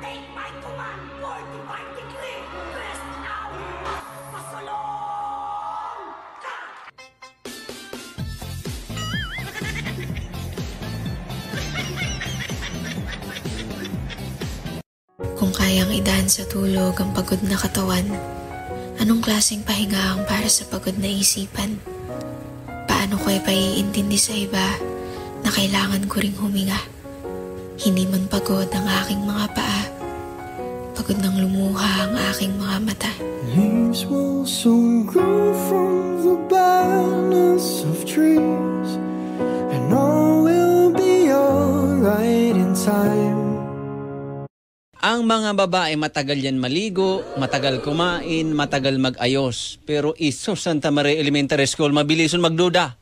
Take my command, 45 degree, rest now, pasalong ka! Kung kayang idaan sa tulog ang pagod na katawan, anong klaseng pahinga ang para sa pagod na isipan? Paano ko ipaiintindi sa iba na kailangan ko ring huminga? Hindi man pagod ang aking mga paa, pagod ng lumuha ang aking mga mata. Leaves will soon grow from the barrenness of trees, and all will be alright in time. Ang mga babae matagal yan maligo, matagal kumain, matagal mag-ayos. Pero iso Santa Maria Elementary School, mabilison magduda.